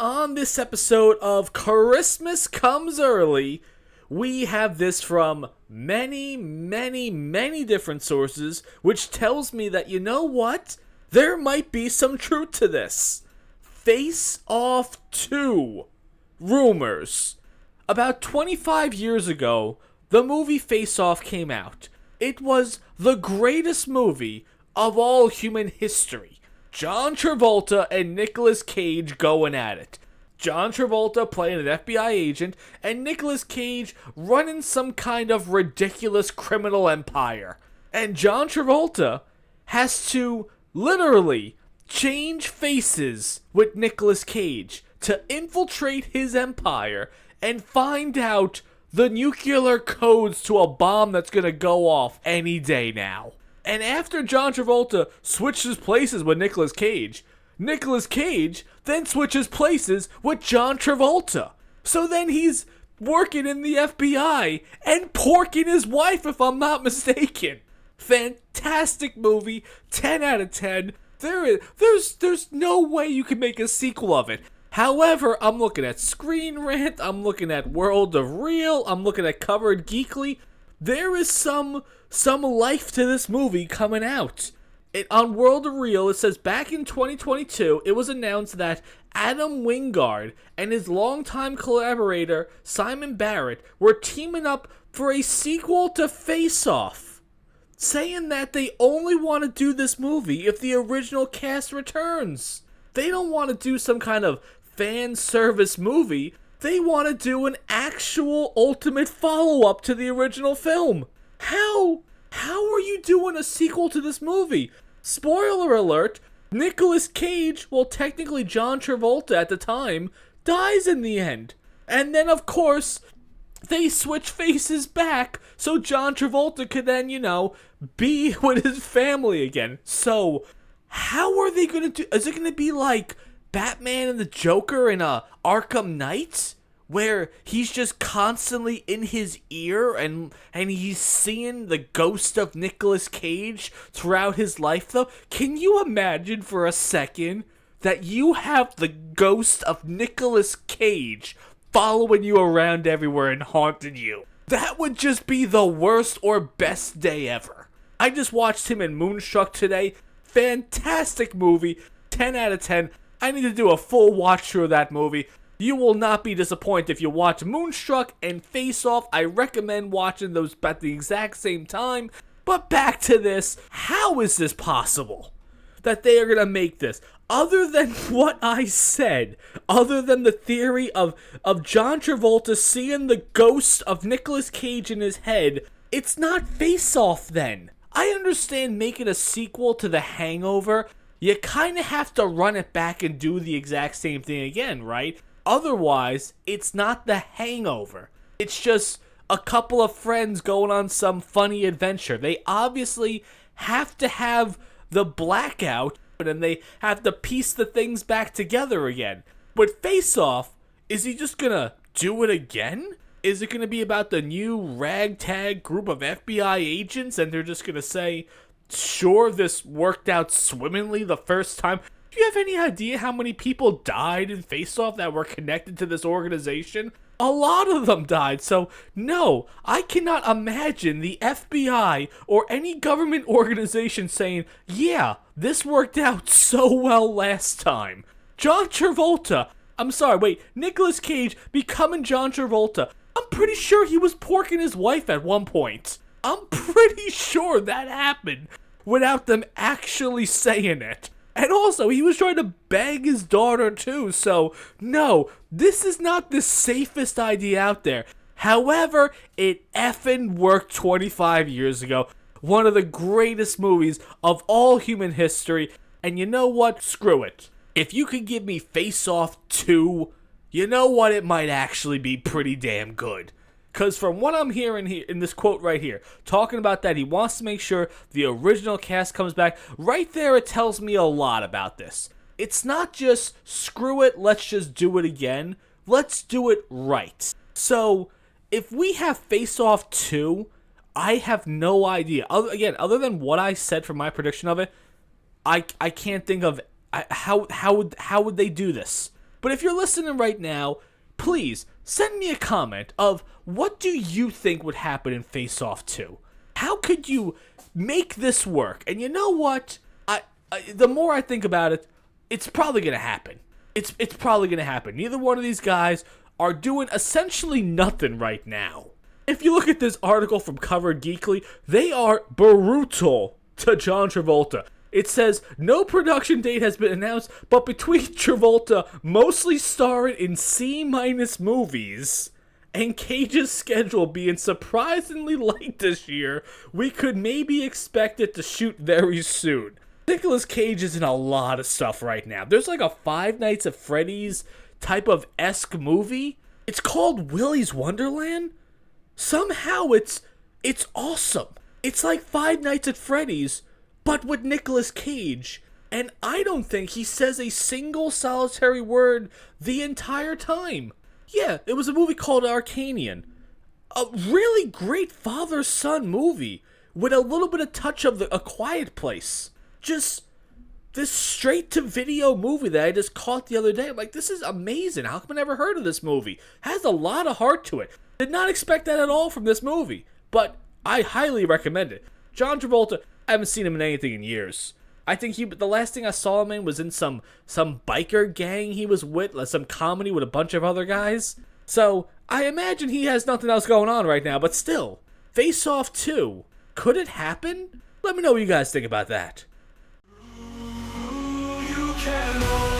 on this episode of Christmas Comes Early, we have this from many different sources, which tells me that, you know what? There might be some truth to this. Face Off 2 rumors. About 25 years ago, the movie Face Off came out. It was the greatest movie of all human history. John Travolta and Nicolas Cage going at it. John Travolta playing an FBI agent, and Nicolas Cage running some kind of ridiculous criminal empire. And John Travolta has to literally change faces with Nicolas Cage to infiltrate his empire and find out the nuclear codes to a bomb that's gonna go off any day now. And after John Travolta switches places with Nicolas Cage then switches places with John Travolta. So then he's working in the FBI and porking his wife, if I'm not mistaken. Fantastic movie, 10 out of 10. There's no way you can make a sequel of it. However, I'm looking at Screen Rant, I'm looking at World of Real, I'm looking at Covered Geekly. There is some life to this movie coming out. On World of Real, it says back in 2022, it was announced that Adam Wingard and his longtime collaborator Simon Barrett were teaming up for a sequel to Face Off, saying that they only want to do this movie if the original cast returns. They don't want to do some kind of fan service movie. They want to do an actual ultimate follow-up to the original film. How are you doing a sequel to this movie? Spoiler alert, Nicolas Cage, well technically John Travolta at the time, dies in the end. And then of course, they switch faces back so John Travolta could then, be with his family again. So, how are they gonna do? Is it gonna be like Batman and the Joker in Arkham Knight, where he's just constantly in his ear and he's seeing the ghost of Nicolas Cage throughout his life, though? Can you imagine for a second that you have the ghost of Nicolas Cage following you around everywhere and haunting you? That would just be the worst or best day ever. I just watched him in Moonstruck today. Fantastic movie. 10 out of 10. I need to do a full watch through of that movie. You will not be disappointed if you watch Moonstruck and Face Off. I recommend watching those at the exact same time. But back to this. How is this possible that they are going to make this? Other than what I said, other than the theory of John Travolta seeing the ghost of Nicolas Cage in his head, it's not Face Off then. I understand making a sequel to The Hangover. You kind of have to run it back and do the exact same thing again, right? Otherwise, it's not The Hangover. It's just a couple of friends going on some funny adventure. They obviously have to have the blackout, and they have to piece the things back together again. But Face Off, is he just gonna do it again? Is it gonna be about the new ragtag group of FBI agents, and they're just gonna say, sure, this worked out swimmingly the first time? Do you have any idea how many people died in Face Off that were connected to this organization? A lot of them died, so no, I cannot imagine the FBI or any government organization saying, yeah, this worked out so well last time. Nicolas Cage becoming John Travolta. I'm pretty sure he was porking his wife at one point. I'm pretty sure that happened without them actually saying it. And also, he was trying to bang his daughter too, so no, this is not the safest idea out there. However, it effing worked 25 years ago. One of the greatest movies of all human history. And you know what? Screw it. If you could give me Face Off 2, you know what? It might actually be pretty damn good. Because from what I'm hearing here in this quote right here, talking about that he wants to make sure the original cast comes back, right there it tells me a lot about this. It's not just, screw it, let's just do it again. Let's do it right. So, if we have Face Off 2, I have no idea. Other than what I said for my prediction of it, I can't think of how would they do this. But if you're listening right now, please send me a comment of what do you think would happen in Face Off 2? How could you make this work? And you know what? The more I think about it, it's probably going to happen. It's probably going to happen. Neither one of these guys are doing essentially nothing right now. If you look at this article from Covered Geekly, they are brutal to John Travolta. It says, no production date has been announced, but between Travolta mostly starring in C- movies and Cage's schedule being surprisingly light this year, we could maybe expect it to shoot very soon. Nicolas Cage is in a lot of stuff right now. There's like a Five Nights at Freddy's type of esque movie. It's called Willy's Wonderland. Somehow it's awesome. It's like Five Nights at Freddy's, but with Nicolas Cage. And I don't think he says a single solitary word the entire time. Yeah, it was a movie called Arcanian. A really great father-son movie with a little bit of touch of A Quiet Place. Just this straight-to-video movie that I just caught the other day. I'm like, this is amazing. How come I never heard of this movie? Has a lot of heart to it. Did not expect that at all from this movie, but I highly recommend it. John Travolta, I haven't seen him in anything in years. I think the last thing I saw him in was in some biker gang he was with, like some comedy with a bunch of other guys. So I imagine he has nothing else going on right now, but still, Face Off 2, could it happen? Let me know what you guys think about that. You can